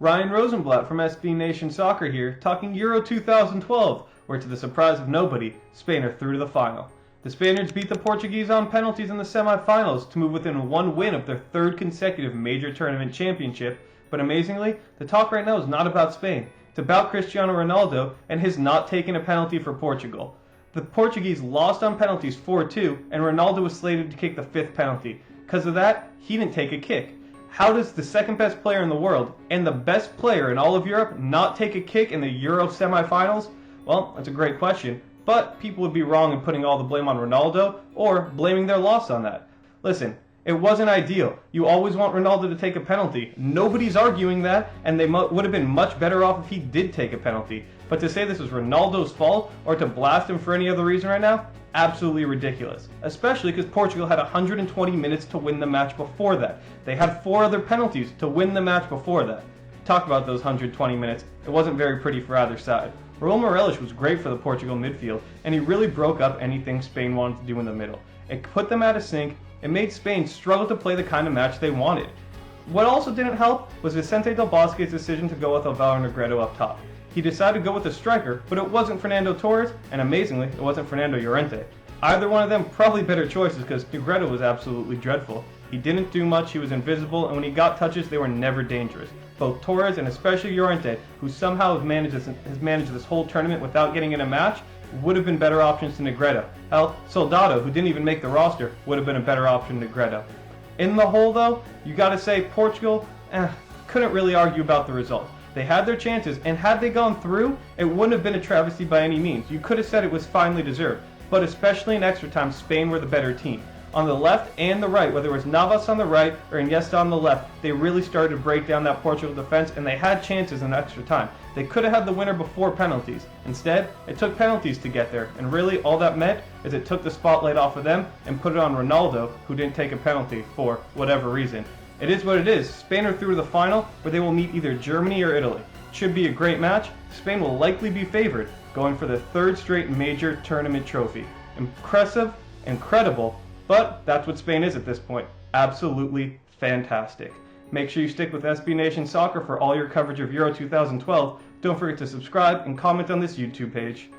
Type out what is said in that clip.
Ryan Rosenblatt from SB Nation Soccer here, talking Euro 2012, where to the surprise of nobody, Spain are through to the final. The Spaniards beat the Portuguese on penalties in the semi-finals to move within one win of their third consecutive major tournament championship, but amazingly, the talk right now is not about Spain. It's about Cristiano Ronaldo and his not taking a penalty for Portugal. The Portuguese lost on penalties 4-2, and Ronaldo was slated to kick the fifth penalty. Because of that, he didn't take a kick. How does the second best player in the world and the best player in all of Europe not take a kick in the Euro semifinals? Well, that's a great question, but people would be wrong in putting all the blame on Ronaldo or blaming their loss on that. Listen, it wasn't ideal. You always want Ronaldo to take a penalty. Nobody's arguing that, and they would have been much better off if he did take a penalty. But to say this was Ronaldo's fault or to blast him for any other reason right now, absolutely ridiculous. Especially because Portugal had 120 minutes to win the match before that. They had 4 other penalties to win the match before that. Talk about those 120 minutes. It wasn't very pretty for either side. Raul Meireles was great for the Portugal midfield, and he really broke up anything Spain wanted to do in the middle. It put them out of sync. It made Spain struggle to play the kind of match they wanted. What also didn't help was Vicente Del Bosque's decision to go with Alvaro Negredo up top. He decided to go with a striker, but it wasn't Fernando Torres, and amazingly, it wasn't Fernando Llorente. Either one of them probably better choices because Negredo was absolutely dreadful. He didn't do much, he was invisible, and when he got touches, they were never dangerous. Both Torres and especially Llorente, who somehow has managed this whole tournament without getting in a match, would have been better options to Negredo. Hell, Soldado, who didn't even make the roster, would have been a better option to Negredo. In the whole though, you gotta say Portugal, couldn't really argue about the result. They had their chances, and had they gone through, it wouldn't have been a travesty by any means. You could have said it was finely deserved, but especially in extra time, Spain were the better team. On the left and the right, whether it was Navas on the right or Iniesta on the left, they really started to break down that Portugal defense, and they had chances in extra time. They could have had the winner before penalties. Instead, it took penalties to get there, and really all that meant is it took the spotlight off of them and put it on Ronaldo, who didn't take a penalty for whatever reason. It is what it is. Spain are through to the final, where they will meet either Germany or Italy. It should be a great match. Spain will likely be favored, going for the third straight major tournament trophy. Impressive, incredible, but that's what Spain is at this point. Absolutely fantastic. Make sure you stick with SB Nation Soccer for all your coverage of Euro 2012. Don't forget to subscribe and comment on this YouTube page.